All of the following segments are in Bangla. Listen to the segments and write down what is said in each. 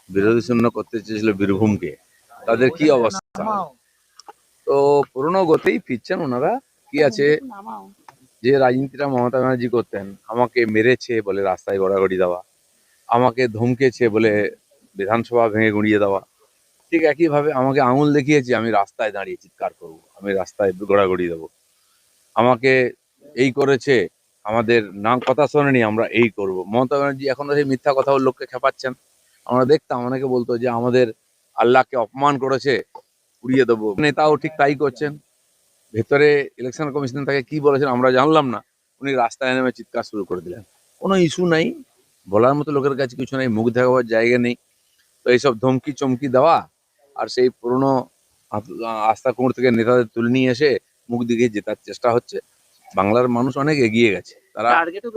বিরোধী শূন্য করতে চেয়েছিল বীরভূমকে, তাদের কি অবস্থা। তো পুরনো গতেই ফিরছেন ওনারা। কি আছে, যে রাজনীতিটা মমতা ব্যানার্জি করতেন, আমাকে মেরেছে বলে রাস্তায় গড়াগড়ি দেওয়া, আমাকে ধমকেছে বলে বিধানসভা ভেঙে গুঁড়িয়ে দেওয়া, ঠিক একইভাবে আমাকে আঙুল দেখিয়েছে আমি রাস্তায় দাঁড়িয়ে চিৎকার করব, আমি রাস্তায় গড়াগড়ি দেবো, আমাকে এই করেছে, আমাদের নাম কথা শোনেনি, আমরা এই করব। মমতা ব্যানার্জি এখন সেই মিথ্যা কথা লোককে খেপাচ্ছেন। আমরা দেখতাম অনেকে বলতো যে আমাদের আল্লাহকে অপমান করেছে, উড়িয়ে দেবো। নেতাও ঠিক তাই করছেন। ভেতরে ইলেকশন কমিশন তাকে কি বলেছেন আমরা জানলাম না, উনি রাস্তায় নেমে চিৎকার শুরু করে দিলেন। কোনো ইস্যু নাই, বলার মতো লোকের কাছে কিছু নেই, মুখ দেখাবার জায়গা নেই। তো এইসব ধমকি চমকি দেওয়া আর সেই পুরনো আস্থা কুমোর থেকে নেতাদের তুলে নিয়ে এসে মুখ দিকে জেতার চেষ্টা হচ্ছে। বাংলার মানুষ অনেক এগিয়ে গেছে, তারা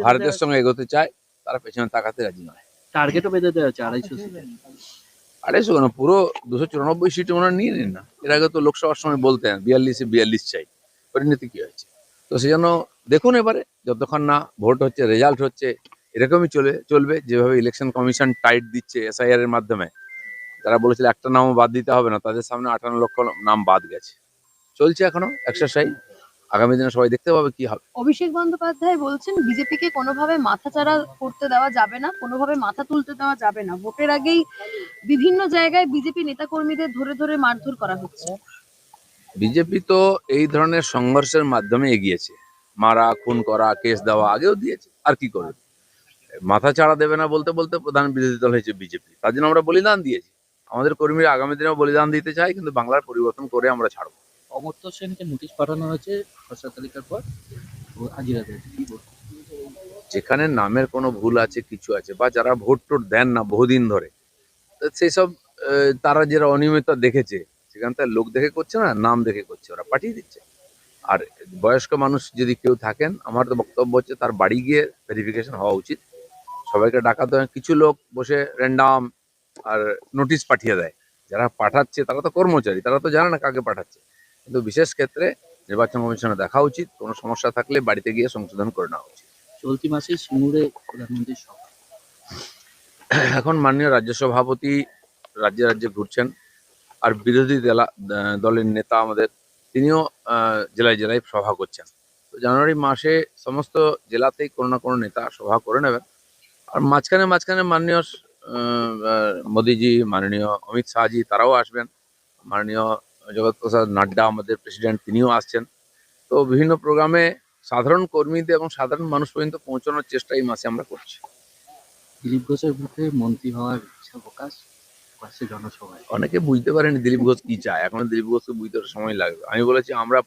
ভারতের সঙ্গে এগোতে চায়, তারা পেছনে তাকাতে রাজি নয়। টার্গেটও বেঁধে দেওয়া হচ্ছে 250 সিট। 250 কেন, পুরো 294 সিট ওনারা নিয়ে নিন না। এর আগে তো লোকসভার সময় বলতেন 42-42 চাই, পরিণতি কি হয়েছে। তো সেই জন্য দেখুন এবারে যতক্ষণ না ভোট হচ্ছে, রেজাল্ট হচ্ছে, এরকমই চলবে। যেভাবে ইলেকশন কমিশন টাইট দিচ্ছে এসআইআর এর মাধ্যমে, যারা বলেছিল একটা নামও বাদ দিতে হবে না, তাদের সামনে 58 লক্ষ নাম বাদ গেছে। চলছে এখনো এক্সারসাইজ, আগামী দিনে সবাই দেখতে পাবে কি হবে। অভিষেক বন্দ্যোপাধ্যায় বলছেন বিজেপিকে কোনোভাবে মাথাচাড়া করতে দেওয়া যাবে না, কোনোভাবে মাথা তুলতে দেওয়া যাবে না। ভোটের আগেই বিভিন্ন জায়গায় বিজেপি নেতাকর্মীদের ধরে ধরে মারধর করা হচ্ছে। বিজেপি তো এই ধরনের সংঘর্ষের মাধ্যমে এগিয়েছে, মারা খুন করা কেস দেওয়া আগেও দিয়েছে, আর কি করবে। মাথা ছাড়া দেবে না বলতে বলতে প্রধান বিরোধী দল হয়েছে বিজেপি, তার জন্য আমরা বলিদান দিয়েছি। আমাদের কর্মীরা আগামী দিনেও বলিদান দিতে চায়, কিন্তু বাংলার পরিবর্তন করে আমরা ছাড়বো। অমর্ত্য সেনকে নোটিশ পাঠানো হয়েছে খসড়া তালিকার পর, আজই রাতে কি বলবো? যেখানে নামের কোনো ভুল আছে, কিছু আছে, বা যারা ভোট টোট দেন না বহুদিন ধরে, সেই সব তারা যারা অনিয়মিত দেখেছে, সেখান থেকে লোক দেখে করছে না, নাম দেখে করছে, ওরা পাঠিয়ে দিচ্ছে। আর বয়স্ক মানুষ যদি কেউ থাকেন, আমার তো বক্তব্য হচ্ছে তার বাড়ি গিয়ে ভেরিফিকেশন হওয়া উচিত। সবাইকে ডাকাতে হয়, কিছু লোক বসে র্যান্ডাম আর নোটিশ পাঠিয়ে দেয়। যারা পাঠাচ্ছে তারা তো কর্মচারী, তারা তো জানে না কাকে পাঠাচ্ছে। কিন্তু বিশেষ ক্ষেত্রে নির্বাচন কমিশনে দেখা উচিত, কোনো সমস্যা থাকলে বাড়িতে গিয়ে সংশোধন করে নেওয়া উচিত। চলতি মাসে সিঙ্গুরে প্রধানমন্ত্রীর সভা। এখন মাননীয় রাজ্য সভাপতি রাজ্যে রাজ্যে ঘুরছেন, আর বিরোধী দলের নেতা আমাদের, তিনিও জেলায় জেলায় সভা করছেন। তো জানুয়ারি মাসে সমস্ত জেলাতেই কোনো না কোনো নেতা সভা করে নেবেন। আর মাঝখানে মাঝখানে মাননীয় মোদিজি, মাননীয় অমিত শাহজি, তারাও আসবেন। মাননীয় জগৎ প্রসাদ নাড্ডা আমাদের প্রেসিডেন্ট, তিনিও আসছেন। তো বিভিন্ন প্রোগ্রামে সাধারণ কর্মীদের এবং সাধারণ মানুষ পর্যন্ত পৌঁছানোর চেষ্টা এই মাসে আমরা করছি। দিলীপ ঘোষের মুখে মন্ত্রী হওয়ার ইচ্ছা প্রকাশ পাশে জনসভায়। অনেকে বুঝতে পারেনি দিলীপ ঘোষ কি চায়, এখনো দিলীপ ঘোষকে বুঝতে সময় লাগবে। আমি বলেছি আমরা